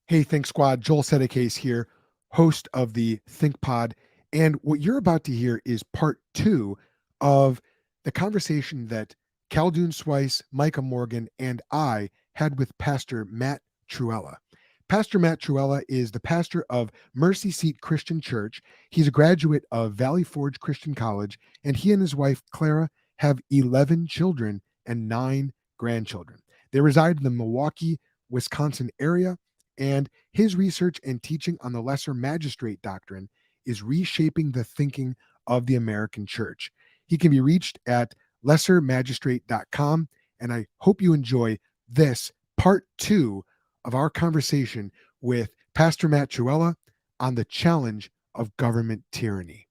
Hey, Think Squad, Joel Sedekase here, host of the ThinkPod. And what you're about to hear is part two of the conversation that Khaldun Swice, Micah Morgan, and I had with Pastor Matt Trewhella. Pastor Matt Trewhella is the pastor of Mercy Seat Christian Church. He's a graduate of Valley Forge Christian College, and he and his wife, Clara, have 11 children and 9 grandchildren. They reside in the Milwaukee, Wisconsin area, and his research and teaching on the lesser magistrate doctrine is reshaping the thinking of the American church. He can be reached at lessermagistrate.com, and I hope you enjoy this part two of our conversation with Pastor Matt Trewhella on the challenge of government tyranny.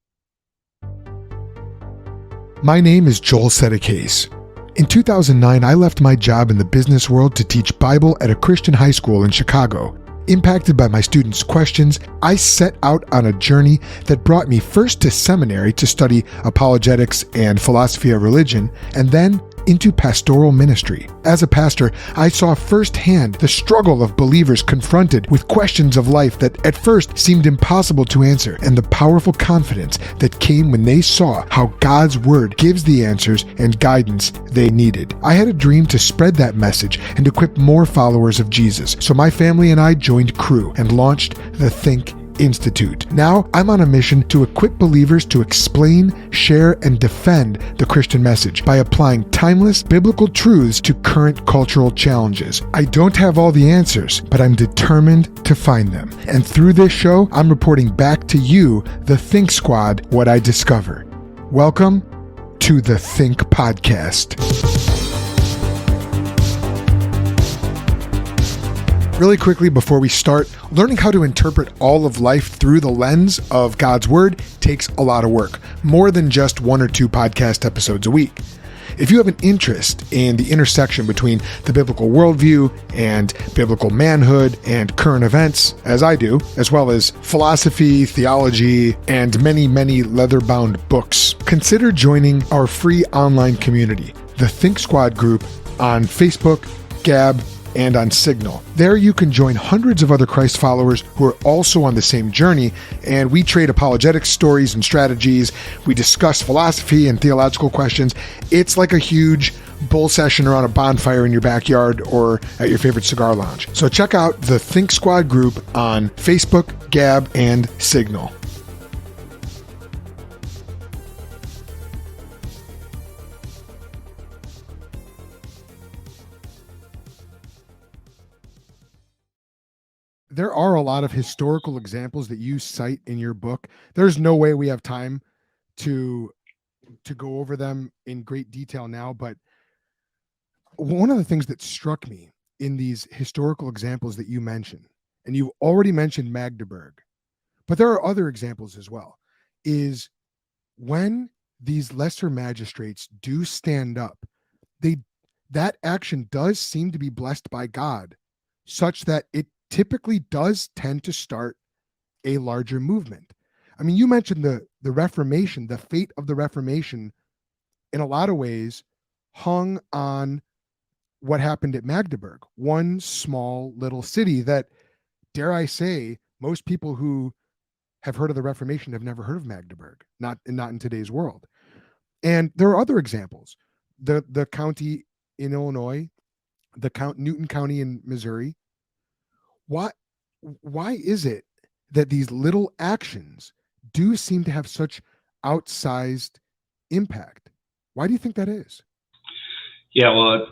My name is Joel Sedekase. In 2009, I left my job in the business world to teach Bible at a Christian high school in Chicago. Impacted by my students' questions, I set out on a journey that brought me first to seminary to study apologetics and philosophy of religion, and then into pastoral ministry. As a pastor, I saw firsthand the struggle of believers confronted with questions of life that at first seemed impossible to answer, and the powerful confidence that came when they saw how God's Word gives the answers and guidance they needed. I had a dream to spread that message and equip more followers of Jesus, so my family and I joined Crew and launched the Think Institute. Now, I'm on a mission to equip believers to explain, share, and defend the Christian message by applying timeless biblical truths to current cultural challenges. I don't have all the answers, but I'm determined to find them. And through this show, I'm reporting back to you, the Think Squad, what I discover. Welcome to the Think Podcast. Really quickly before we start, learning how to interpret all of life through the lens of God's Word takes a lot of work, more than just 1 or 2 podcast episodes a week. If you have an interest in the intersection between the biblical worldview and biblical manhood and current events, as I do, as well as philosophy, theology, and many, many leather-bound books, consider joining our free online community, the Think Squad group on Facebook, Gab, and on Signal. There you can join hundreds of other Christ followers who are also on the same journey, and we trade apologetics stories and strategies. We discuss philosophy and theological questions. It's like a huge bull session around a bonfire in your backyard or at your favorite cigar lounge. So check out the Think Squad group on Facebook, Gab, and Signal. There are a lot of historical examples that you cite in your book. There's no way we have time to go over them in great detail now, but one of the things that struck me in these historical examples that you mentioned, and you already mentioned Magdeburg, but there are other examples as well, is when these lesser magistrates do stand up, that action does seem to be blessed by God, such that it typically does tend to start a larger movement. I mean, you mentioned the Reformation, the fate of the Reformation, in a lot of ways, hung on what happened at Magdeburg, one small little city that, dare I say, most people who have heard of the Reformation have never heard of Magdeburg, not in today's world. And there are other examples. The county in Illinois, Newton County in Missouri. Why is it that these little actions do seem to have such outsized impact? Why do you think that is? Yeah, well,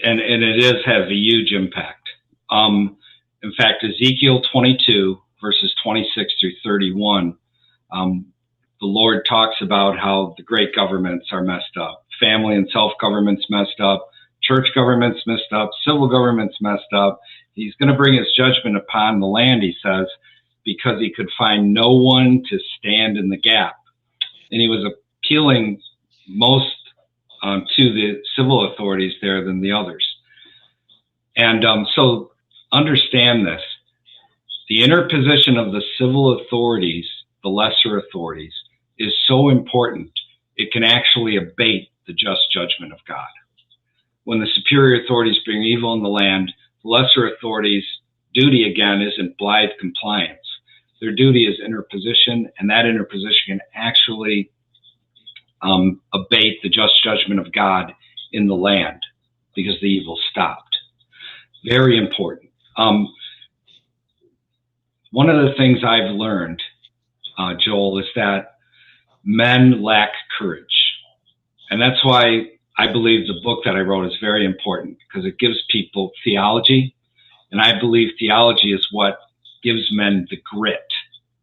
and it has a huge impact. In fact, Ezekiel 22, verses 26 through 31, the Lord talks about how the great governments are messed up. Family and self-government's messed up. Church government's messed up. Civil government's messed up. He's going to bring his judgment upon the land, he says, because he could find no one to stand in the gap. And he was appealing most to the civil authorities there than the others. And so understand this. The interposition of the civil authorities, the lesser authorities, is so important, it can actually abate the just judgment of God. When the superior authorities bring evil in the land, the lesser authorities duty, again, isn't blithe compliance. Their duty is interposition, and that interposition can actually abate the just judgment of God in the land because the evil stopped. Very important. One of the things I've learned, Joel, is that men lack courage. And that's why I believe the book that I wrote is very important, because it gives people theology. And I believe theology is what gives men the grit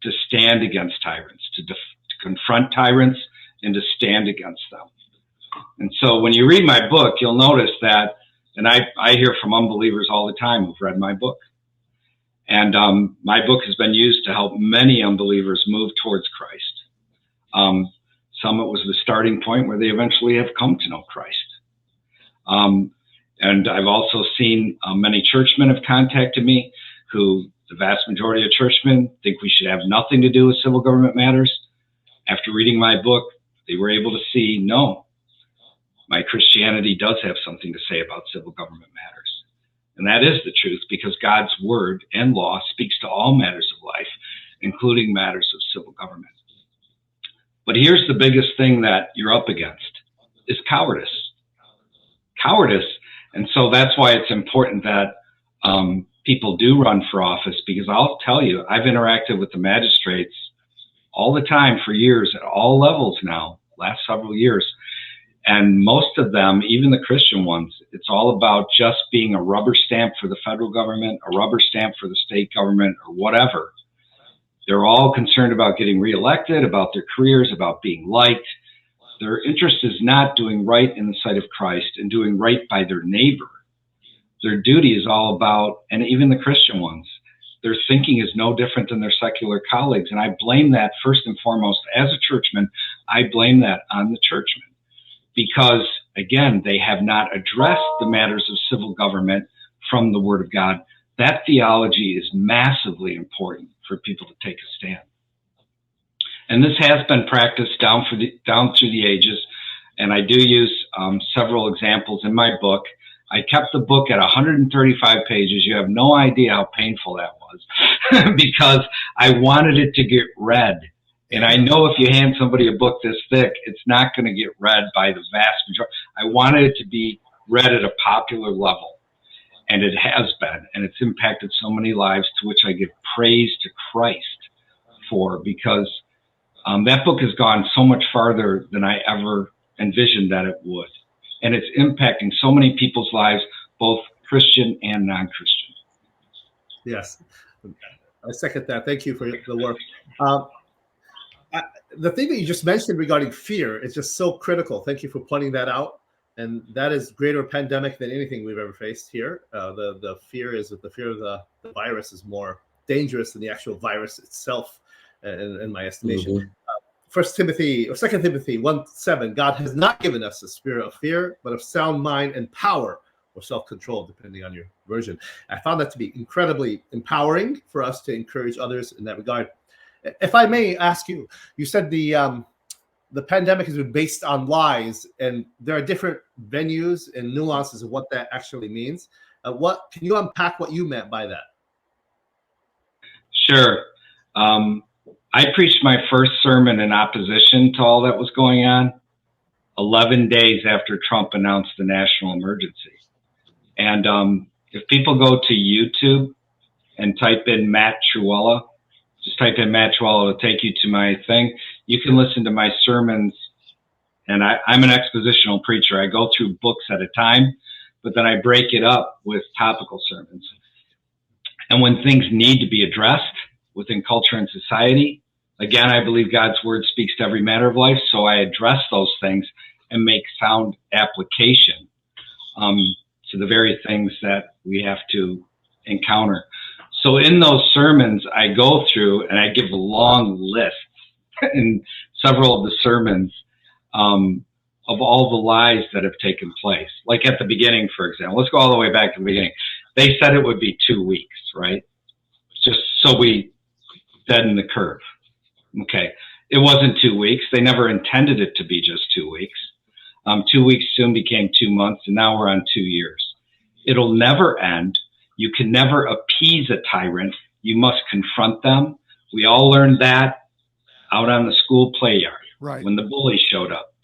to stand against tyrants, to confront tyrants, and to stand against them. And so when you read my book, you'll notice that, and I hear from unbelievers all the time who've read my book. And my book has been used to help many unbelievers move towards Christ. Some it was the starting point where they eventually have come to know Christ. And I've also seen many churchmen have contacted me who, the vast majority of churchmen, think we should have nothing to do with civil government matters. After reading my book, they were able to see, no, my Christianity does have something to say about civil government matters. And that is the truth, because God's word and law speaks to all matters of life, including matters of civil government. But here's the biggest thing that you're up against, is cowardice. Cowardice. And so that's why it's important that people do run for office, because I'll tell you, I've interacted with the magistrates all the time for years at all levels now, last several years. And most of them, even the Christian ones, it's all about just being a rubber stamp for the federal government, a rubber stamp for the state government, or whatever. They're all concerned about getting reelected, about their careers, about being liked. Their interest is not doing right in the sight of Christ and doing right by their neighbor. Their duty is all about, and even the Christian ones, their thinking is no different than their secular colleagues. And I blame that first and foremost, as a churchman, I blame that on the churchmen. Because, again, they have not addressed the matters of civil government from the Word of God. That theology is massively important for people to take a stand. And this has been practiced down through the ages, and I do use several examples in my book. I kept the book at 135 pages. You have no idea how painful that was because I wanted it to get read. And I know if you hand somebody a book this thick, it's not going to get read by the vast majority. I wanted it to be read at a popular level, and it has been, and it's impacted so many lives, to which I give praise to Christ for, because that book has gone so much farther than I ever envisioned that it would. And it's impacting so many people's lives, both Christian and non-Christian. Yes, I second that. Thank you for the work. The thing that you just mentioned regarding fear is just so critical. Thank you for pointing that out. And that is greater pandemic than anything we've ever faced here. The fear is that the fear of the virus is more dangerous than the actual virus itself, in my estimation. Mm-hmm. 2 Timothy 1:7, God has not given us a spirit of fear, but of sound mind and power, or self-control, depending on your version. I found that to be incredibly empowering for us to encourage others in that regard. If I may ask you, you said the pandemic has been based on lies, and there are different venues and nuances of what that actually means. Can you unpack what you meant by that? Sure. I preached my first sermon in opposition to all that was going on 11 days after Trump announced the national emergency. And if people go to YouTube and type in Matt Trewhella, just type in Matt Trewhella, it'll take you to my thing. You can listen to my sermons, and I'm an expositional preacher. I go through books at a time, but then I break it up with topical sermons. And when things need to be addressed within culture and society, again, I believe God's word speaks to every matter of life, so I address those things and make sound application to the very things that we have to encounter. So in those sermons, I go through and I give a long list in several of the sermons of all the lies that have taken place. Like at the beginning, for example, let's go all the way back to the beginning. They said it would be 2 weeks, right? Just so we deaden the curve. Okay. It wasn't 2 weeks. They never intended it to be just 2 weeks. 2 weeks soon became 2 months, and now we're on 2 years. It'll never end. You can never appease a tyrant. You must confront them. We all learned that out on the school play yard, Right. when the bully showed up.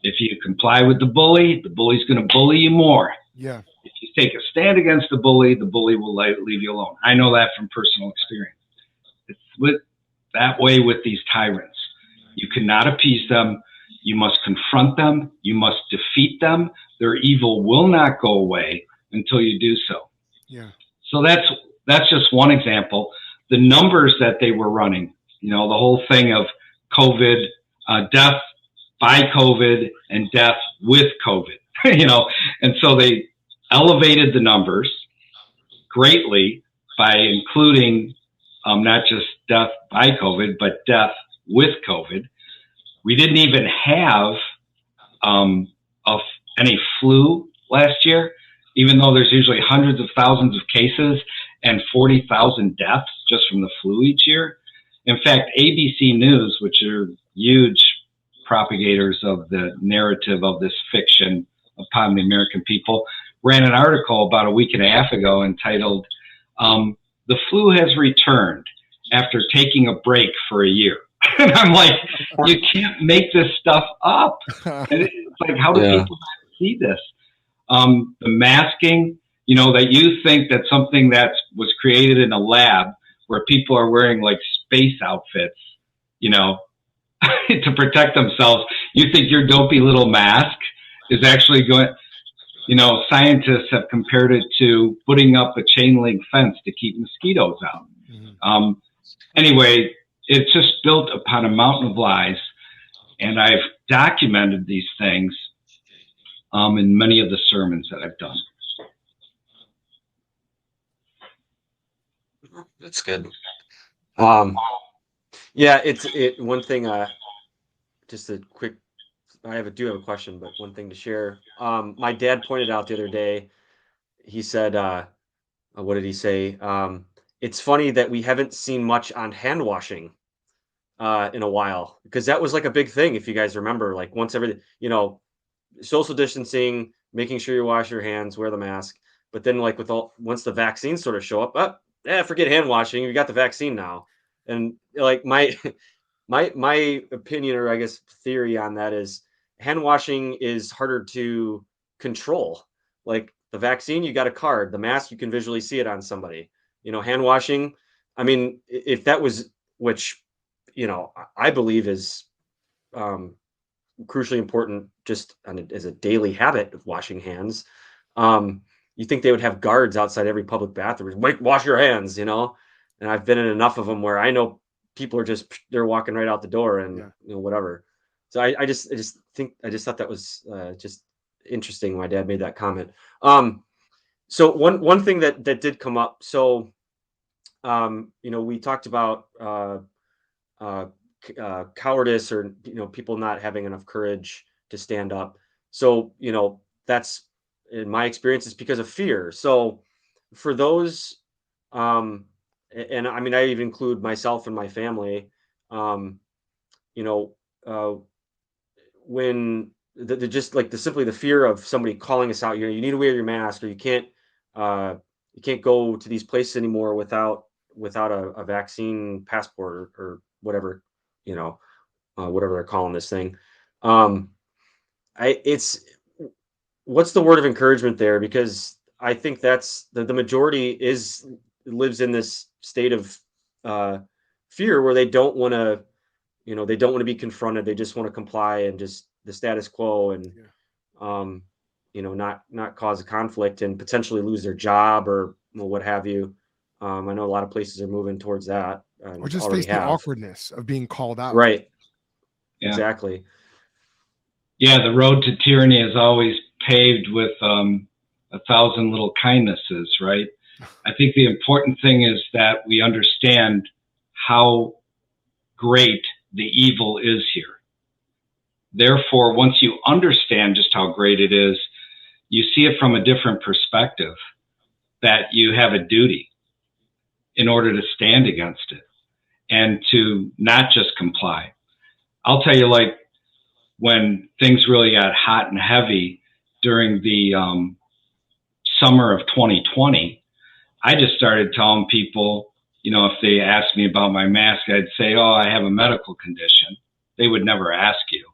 If you comply with the bully's going to bully you more. Yeah. If you take a stand against the bully will leave you alone. I know that from personal experience. It's that way with these tyrants. You cannot appease them. You must confront them. You must defeat them. Their evil will not go away until you do so. Yeah. So that's just one example. The numbers that they were running, the whole thing of COVID, death by COVID and death with COVID, and so they elevated the numbers greatly by including not just death by COVID, but death with COVID. We didn't even have any flu last year, even though there's usually hundreds of thousands of cases and 40,000 deaths just from the flu each year. In fact, ABC News, which are huge propagators of the narrative of this fiction upon the American people, ran an article about a week and a half ago entitled, "The Flu Has Returned After Taking a Break for a Year." And I'm like, you can't make this stuff up. And it's like, how do people not see this? The masking, that you think that something that was created in a lab where people are wearing like space outfits, to protect themselves. You think your dopey little mask is actually going, scientists have compared it to putting up a chain link fence to keep mosquitoes out. Mm-hmm. Anyway, it's just built upon a mountain of lies. And I've documented these things in many of the sermons that I've done. That's good. Yeah, one thing, just a quick, do have a question, but one thing to share. My dad pointed out the other day, he said, what did he say? It's funny that we haven't seen much on hand washing in a while, because that was like a big thing. If you guys remember, like once every, social distancing, making sure you wash your hands, wear the mask. But then like once the vaccines sort of show up, forget hand washing. You got the vaccine now. And like my opinion, or I guess theory on that, is hand washing is harder to control. Like the vaccine, you got a card. The mask, you can visually see it on somebody. Hand washing, I mean, if that was, which, I believe is crucially important just as a daily habit of washing hands. You think they would have guards outside every public bathroom? Wait, wash your hands, And I've been in enough of them where I know people are they're walking right out the door and whatever. So I just thought that was just interesting. My dad made that comment. So one thing that did come up. So we talked about cowardice, or people not having enough courage to stand up. So that's, in my experience, is because of fear. So for those, and I mean, I even include myself and my family, when just like simply the fear of somebody calling us out, you need to wear your mask, or you can't go to these places anymore without a vaccine passport or whatever, whatever they're calling this thing. What's the word of encouragement there? Because I think that's the majority lives in this state of fear, where they don't want to be confronted. They just want to comply and just the status quo, and not cause a conflict and potentially lose their job or what have you. I know a lot of places are moving towards that, or just face the awkwardness of being called out. Right. Yeah. Exactly. Yeah, the road to tyranny is always paved with 1,000 little kindnesses, right? I think the important thing is that we understand how great the evil is here. Therefore, once you understand just how great it is, you see it from a different perspective, that you have a duty in order to stand against it and to not just comply. I'll tell you, like, when things really got hot and heavy during the summer of 2020, I just started telling people, if they asked me about my mask, I'd say, oh, I have a medical condition. They would never ask you.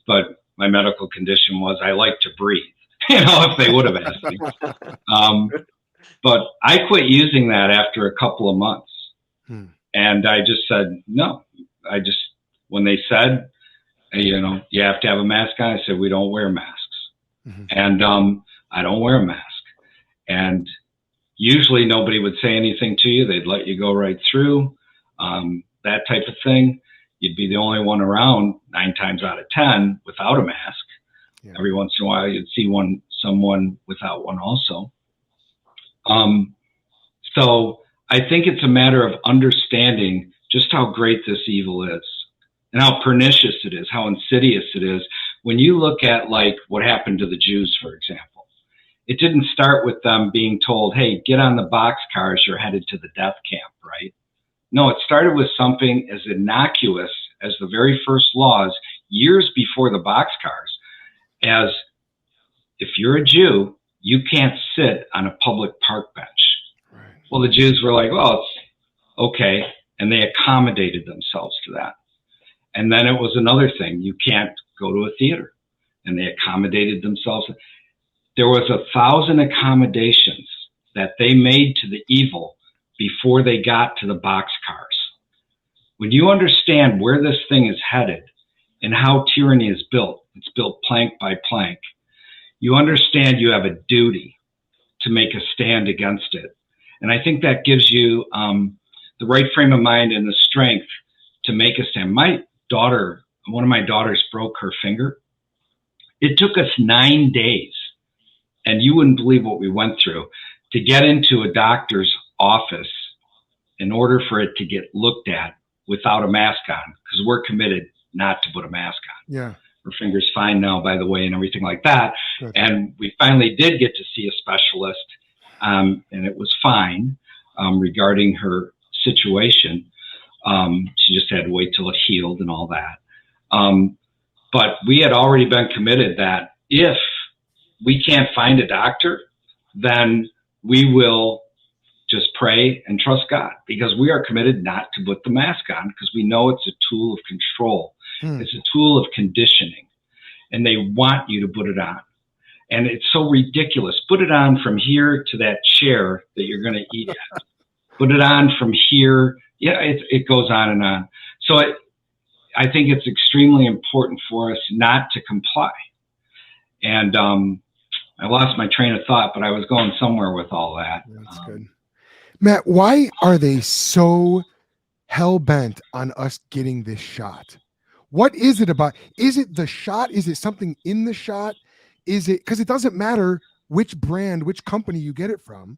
But my medical condition was I like to breathe, if they would have asked me. But I quit using that after a couple of months. And I just said, no. When they said, you have to have a mask on, I said, we don't wear masks. And I don't wear a mask. And usually nobody would say anything to you. They'd let you go right through, that type of thing. You'd be the only one around 9 times out of 10 without a mask. Yeah. Every once in a while, you'd see someone without one also. So I think it's a matter of understanding just how great this evil is and how pernicious it is, how insidious it is. When you look at like what happened to the Jews, for example, it didn't start with them being told, hey, get on the boxcars, you're headed to the death camp, right? No, it started with something as innocuous as the very first laws years before the boxcars, as if you're a Jew, you can't sit on a public park bench. Right. Well, the Jews were like, well, it's okay. And they accommodated themselves to that. And then it was another thing. You can't go to a theater. And they accommodated themselves. There was 1,000 accommodations that they made to the evil before they got to the boxcars. When you understand where this thing is headed and how tyranny is built, it's built plank by plank, you understand you have a duty to make a stand against it. And I think that gives you the right frame of mind and the strength to make a stand. One of my daughters broke her finger. It took us 9 days, and you wouldn't believe what we went through, to get into a doctor's office in order for it to get looked at without a mask on, because we're committed not to put a mask on. Yeah. Her finger's fine now, by the way, and everything like that. Good. And we finally did get to see a specialist, and it was fine regarding her situation. She just had to wait till it healed and all that. But we had already been committed that if we can't find a doctor, then we will just pray and trust God, because we are committed not to put the mask on, because we know it's a tool of control. It's a tool of conditioning, and they want you to put it on. And it's so ridiculous. Put it on from here to that chair that you're going to eat at. Put it on from here. Yeah, it goes on and on. So I think it's extremely important for us not to comply. And I lost my train of thought, but I was going somewhere with all that. That's good. Matt, why are they so hell-bent on us getting this shot? What is it about? Is it the shot? Is it something in the shot? Is it, because it doesn't matter which brand, which company you get it from,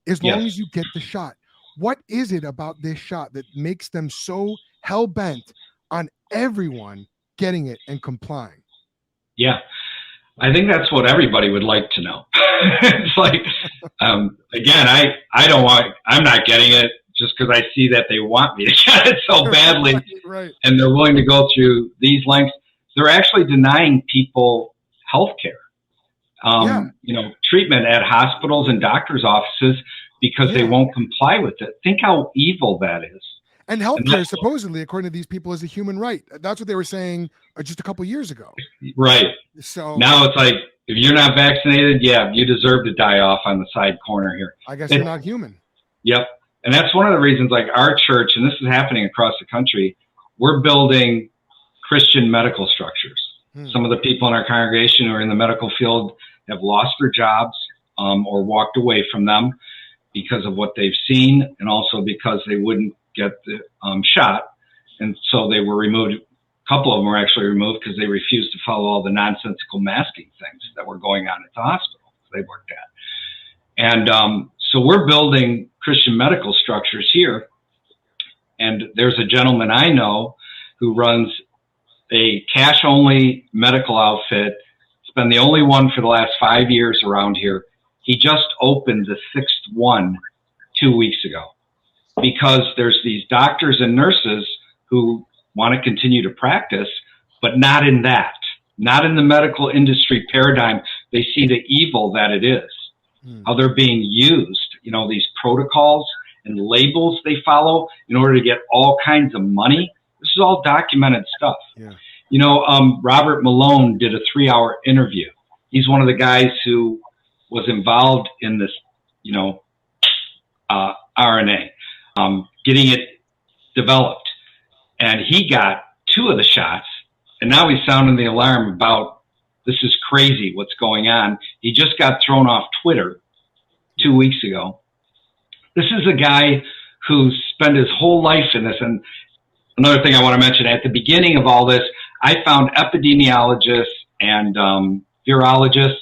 as long as you get the shot. What is it about this shot that makes them so hell-bent on everyone getting it and complying? Yeah, I think that's what everybody would like to know. It's like, again, I'm not getting it just because I see that they want me to get it so badly. Right. And they're willing to go through these lengths. They're actually denying people health care, treatment at hospitals and doctors' offices because they won't comply with it. Think how evil that is. And healthcare, supposedly, according to these people, is a human right. That's what they were saying just a couple of years ago. Right. So now it's like, if you're not vaccinated, you deserve to die off on the side corner here. I guess you're not human. Yep. And that's one of the reasons, like our church, and this is happening across the country, we're building Christian medical structures. Some of the people in our congregation who are in the medical field have lost their jobs or walked away from them because of what they've seen, and also because they wouldn't get the shot. And so they were removed. A couple of them were actually removed because they refused to follow all the nonsensical masking things that were going on at the hospital they worked at. And so we're building Christian medical structures here. And there's a gentleman I know who runs a cash-only medical outfit. It's been the only one for the last 5 years around here. He just opened the 6th one 2 weeks ago, because there's these doctors and nurses who want to continue to practice, but not in the medical industry paradigm. They see the evil that it is, how they're being used, these protocols and labels they follow in order to get all kinds of money. This is all documented stuff. Yeah. Robert Malone did a 3-hour interview. He's one of the guys who was involved in this, RNA, getting it developed. And he got 2 of the shots, and now he's sounding the alarm about this is crazy what's going on. He just got thrown off Twitter 2 weeks ago. This is a guy who spent his whole life in this. And another thing I want to mention, at the beginning of all this, I found epidemiologists and virologists.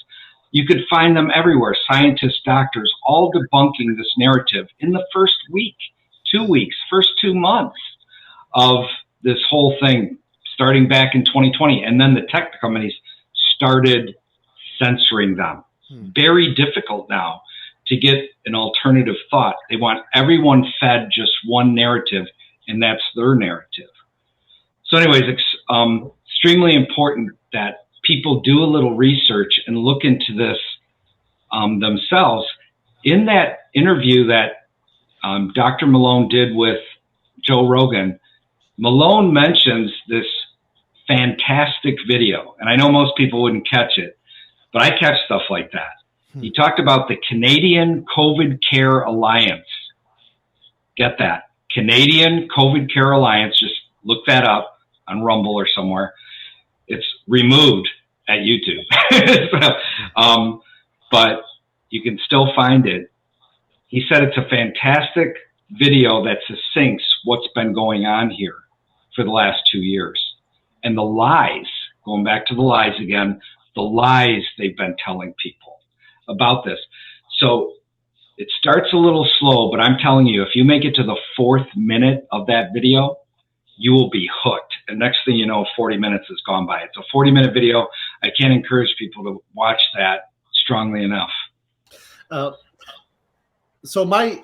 You could find them everywhere, scientists, doctors, all debunking this narrative in the first week, 2 weeks, first 2 months of this whole thing, starting back in 2020. And then the tech companies started censoring them. Very difficult now to get an alternative thought. They want everyone fed just one narrative, and that's their narrative. So anyways, extremely important that people do a little research and look into this themselves. In that interview that Dr. Malone did with Joe Rogan, Malone mentions this fantastic video. And I know most people wouldn't catch it, but I catch stuff like that. He talked about the Canadian COVID Care Alliance. Get that. Canadian COVID Care Alliance. Just look that up on Rumble or somewhere. It's removed at YouTube. But you can still find it. He said it's a fantastic video that succinks what's been going on here for the last 2 years. And the lies, going back to the lies again, the lies they've been telling people about this. So it starts a little slow, but I'm telling you, if you make it to the 4th minute of that video, you will be hooked. And next thing you know, 40 minutes has gone by. It's a 40-minute video. I can't encourage people to watch that strongly enough. So my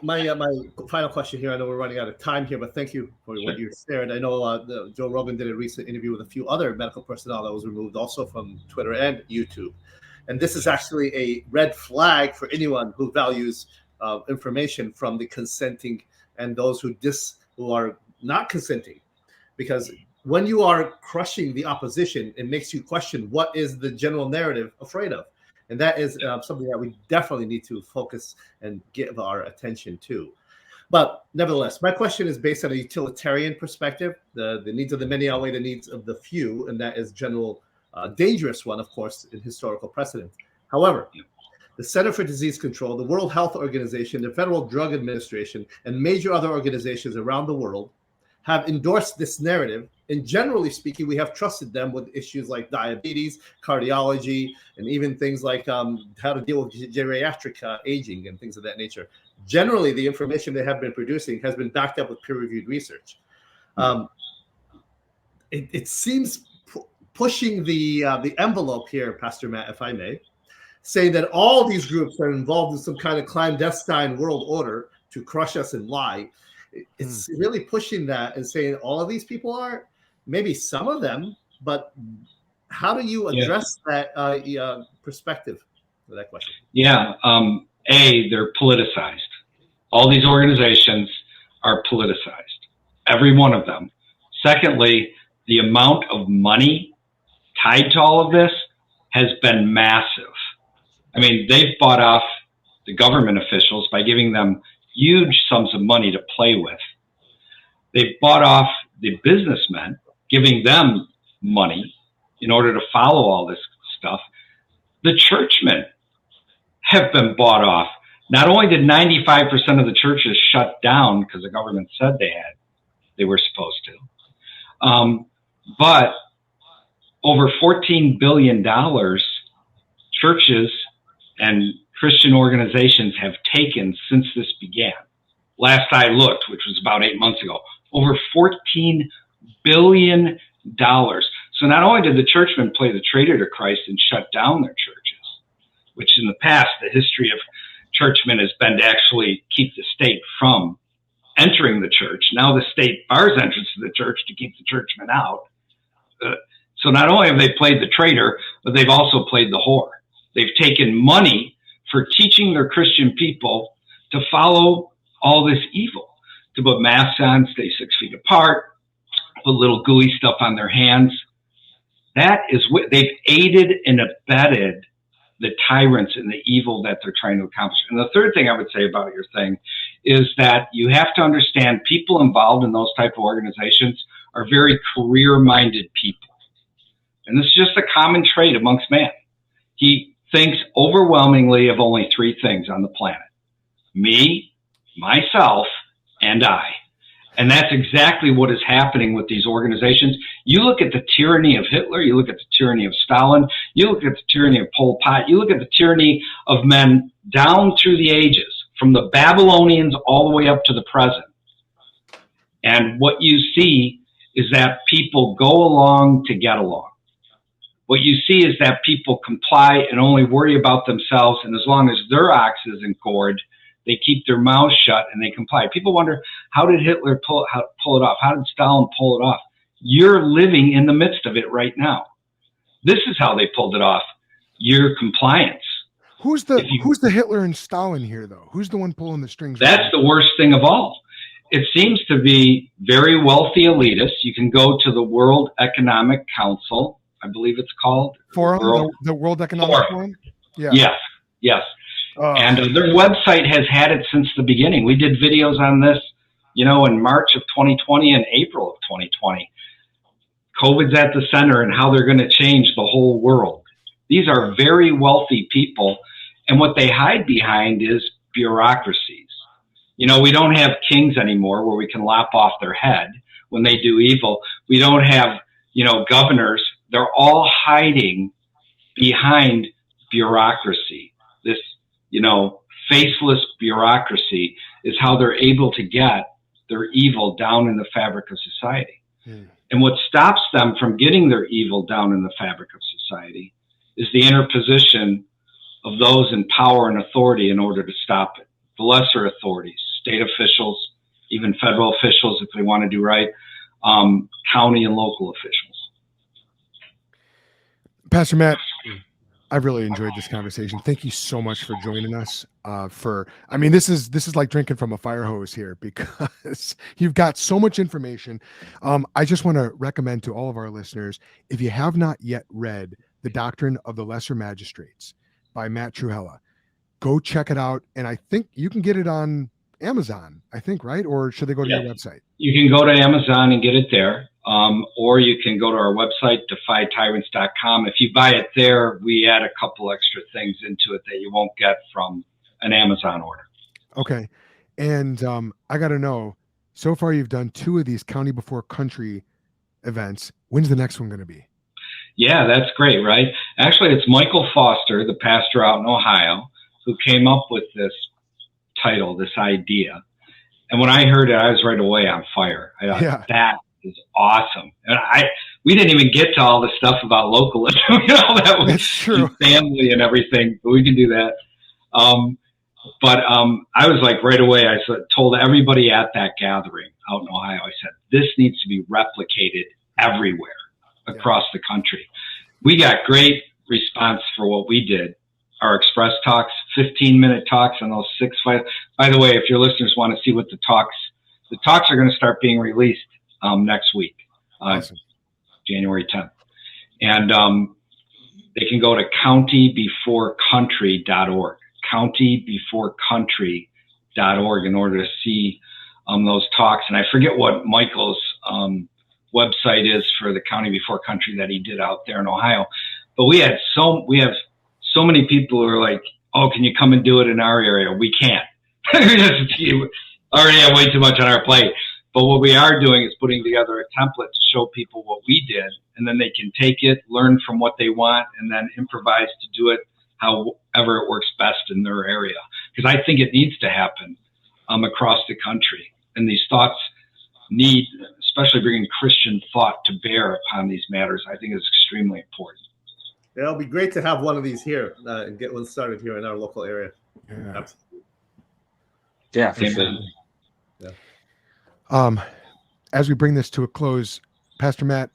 final question here, I know we're running out of time here, but thank you for what you shared. I know Joe Rogan did a recent interview with a few other medical personnel that was removed also from Twitter and YouTube. And this is actually a red flag for anyone who values information from the consenting and those who are not consenting. Because when you are crushing the opposition, it makes you question what is the general narrative afraid of. And that is something that we definitely need to focus and give our attention to. But nevertheless, my question is based on a utilitarian perspective. The needs of the many outweigh the needs of the few, and that is general dangerous one, of course, in historical precedent. However, the Center for Disease Control, the World Health Organization, the Federal Drug Administration, and major other organizations around the world have endorsed this narrative. And generally speaking, we have trusted them with issues like diabetes, cardiology, and even things like how to deal with geriatric aging and things of that nature. Generally, the information they have been producing has been backed up with peer-reviewed research. It seems pushing the envelope here, Pastor Matt, if I may, saying that all these groups are involved in some kind of clandestine world order to crush us and lie. It's really pushing that and saying all of these people are, maybe some of them, but how do you address that perspective for that question? Yeah. They're politicized. All these organizations are politicized, every one of them. Secondly, the amount of money tied to all of this has been massive. I mean, they've bought off the government officials by giving them huge sums of money to play with. They've bought off the businessmen, giving them money in order to follow all this stuff. The churchmen have been bought off. Not only did 95% of the churches shut down because the government said they were supposed to, but over $14 billion churches and Christian organizations have taken since this began. Last I looked, which was about 8 months ago, over $14 billion. So not only did the churchmen play the traitor to Christ and shut down their churches, which in the past, the history of churchmen has been to actually keep the state from entering the church. Now the state bars entrance to the church to keep the churchmen out. So not only have they played the traitor, but they've also played the whore. They've taken money for teaching their Christian people to follow all this evil, to put masks on, stay 6 feet apart, put little gooey stuff on their hands. That is what they've aided and abetted the tyrants and the evil that they're trying to accomplish. And the third thing I would say about your thing is that you have to understand people involved in those type of organizations are very career-minded people. And this is just a common trait amongst man. He thinks overwhelmingly of only three things on the planet: me, myself, and I. And that's exactly what is happening with these organizations. You look at the tyranny of Hitler, you look at the tyranny of Stalin, you look at the tyranny of Pol Pot, you look at the tyranny of men down through the ages, from the Babylonians all the way up to the present. And what you see is that people go along to get along. What you see is that people comply and only worry about themselves, and as long as their ox isn't gored, they keep their mouths shut and they comply. People wonder, how did Hitler pull it off? How did Stalin pull it off? You're living in the midst of it right now. This is how they pulled it off. Your compliance. Who's the Hitler and Stalin here, though? Who's the one pulling the strings? That's the worst thing of all. It seems to be very wealthy elitists. You can go to the World Economic Council, I believe it's called. Forum, the World Economic Forum? Yeah. Yes. And their website has had it since the beginning. We did videos on this, in March of 2020 and April of 2020. COVID's at the center and how they're going to change the whole world. These are very wealthy people, and what they hide behind is bureaucracies. We don't have kings anymore where we can lop off their head when they do evil. We don't have, governors. They're all hiding behind bureaucracy. This faceless bureaucracy is how they're able to get their evil down in the fabric of society. And what stops them from getting their evil down in the fabric of society is the interposition of those in power and authority in order to stop it. The lesser authorities, state officials, even federal officials, if they want to do right, county and local officials. Pastor Matt, I've really enjoyed this conversation. Thank you so much for joining us. This is like drinking from a fire hose here, because you've got so much information. I just want to recommend to all of our listeners, if you have not yet read The Doctrine of the Lesser Magistrates by Matt Trewhella, go check it out. And I think you can get it on Amazon, right? Or should they go to your website? You can go to Amazon and get it there. Or you can go to our website, defytyrants.com. If you buy it there, we add a couple extra things into it that you won't get from an Amazon order. Okay. And I got to know, so far you've done 2 of these County Before Country events. When's the next one going to be? Yeah, that's great, right? Actually, it's Michael Foster, the pastor out in Ohio, who came up with this title, this idea. And when I heard it, I was right away on fire. I thought, that is awesome. And we didn't even get to all the stuff about localism, that was true. Family and everything, but we can do that. But I was like right away, I told everybody at that gathering out in Ohio, I said, this needs to be replicated everywhere across the country. We got great response for what we did. Our express talks, 15-minute talks on those 6 fights. By the way, if your listeners want to see what the talks are going to start being released next week, awesome. January 10th. And they can go to countybeforecountry.org, countybeforecountry.org in order to see those talks. And I forget what Michael's website is for the County Before Country that he did out there in Ohio. But we have so many people who are like, oh, can you come and do it in our area? We can't. We already have way too much on our plate. But what we are doing is putting together a template to show people what we did, and then they can take it, learn from what they want, and then improvise to do it however it works best in their area. Because I think it needs to happen across the country. And these thoughts need, especially bringing Christian thought to bear upon these matters, I think is extremely important. Yeah, it'll be great to have one of these here and get one started here in our local area. Yeah. Absolutely. Yeah, for sure. Yeah. As we bring this to a close, Pastor Matt,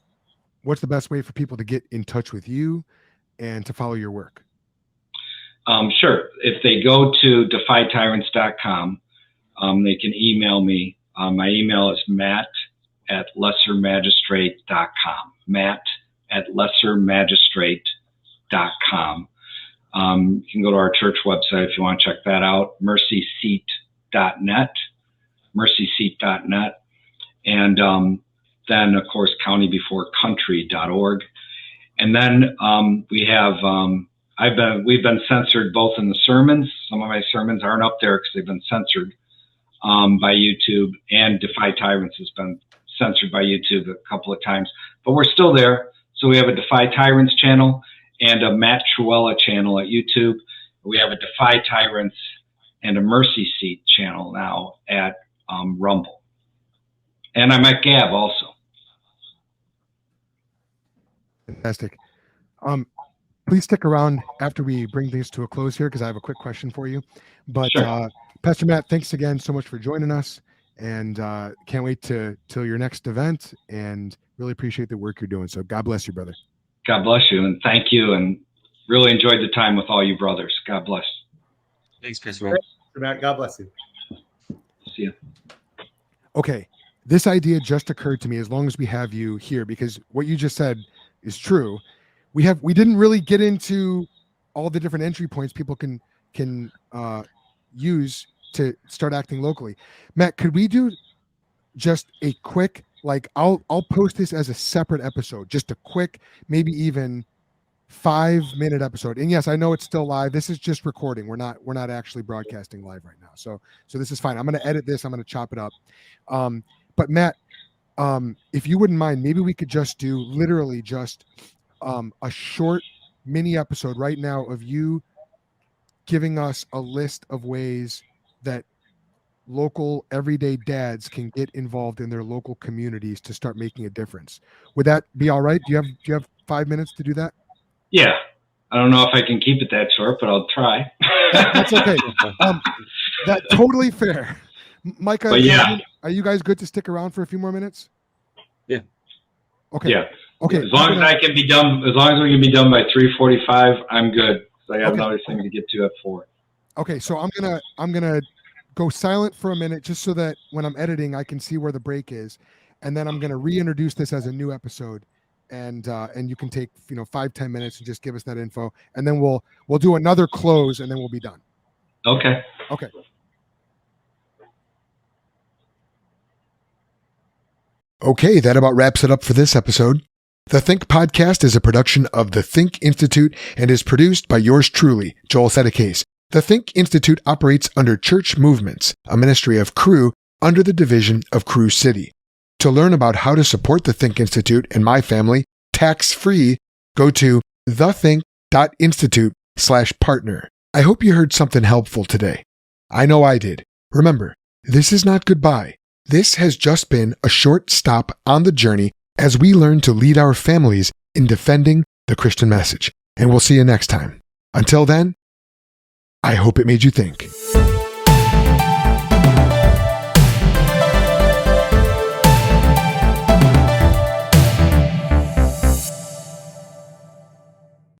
what's the best way for people to get in touch with you and to follow your work? Sure. If they go to defytyrants.com, they can email me. My email is matt@lessermagistrate.com. matt@lessermagistrate.com. You can go to our church website if you want to check that out, mercyseat.net, mercyseat.net. And then, of course, countybeforecountry.org. And then we've been censored both in the sermons. Some of my sermons aren't up there because they've been censored by YouTube, and Defy Tyrants has been censored by YouTube a couple of times, but we're still there. So we have a Defy Tyrants channel and a Matt Trewhella channel at YouTube. We have a Defy Tyrants and a Mercy Seat channel now at Rumble. And I'm at Gab also. Fantastic. Please stick around after we bring things to a close here, because I have a quick question for you. But sure. Pastor Matt, thanks again so much for joining us, and can't wait till your next event, and really appreciate the work you're doing. So God bless you, brother. God bless you, and thank you, and really enjoyed the time with all you brothers. God bless. Thanks, Pastor Matt. Matt, God bless you. See you. Okay, this idea just occurred to me as long as we have you here, because what you just said is true. We didn't really get into all the different entry points people can use to start acting locally. Matt, could we do just a quick, like, I'll post this as a separate episode, just a quick, maybe even 5-minute episode. And yes, I know it's still live. This is just recording. We're not actually broadcasting live right now. So this is fine. I'm going to edit this. I'm going to chop it up. But Matt, if you wouldn't mind, maybe we could just do literally just a short mini episode right now of you giving us a list of ways that local everyday dads can get involved in their local communities to start making a difference. Would that be all right? Do you have 5 minutes to do that? Yeah. I don't know if I can keep it that short, but I'll try. That's okay. That's totally fair. Micah, are you guys good to stick around for a few more minutes? Yeah. Okay. Yeah. Okay. As long as we can be done by 3:45, I'm good. So I have another thing to get to at 4. Okay, so I'm gonna go silent for a minute just so that when I'm editing I can see where the break is, and then I'm gonna reintroduce this as a new episode, and you can take 5-10 minutes and just give us that info, and then we'll do another close, and then we'll be done. Okay. Okay, that about wraps it up for this episode. The Think Podcast is a production of the Think Institute and is produced by yours truly, Joel Sedekase. The Think Institute operates under Church Movements, a ministry of Cru under the division of Cru City. To learn about how to support the Think Institute and my family tax-free, go to thethink.institute/partner. I hope you heard something helpful today. I know I did. Remember, this is not goodbye. This has just been a short stop on the journey as we learn to lead our families in defending the Christian message. And we'll see you next time. Until then, I hope it made you think.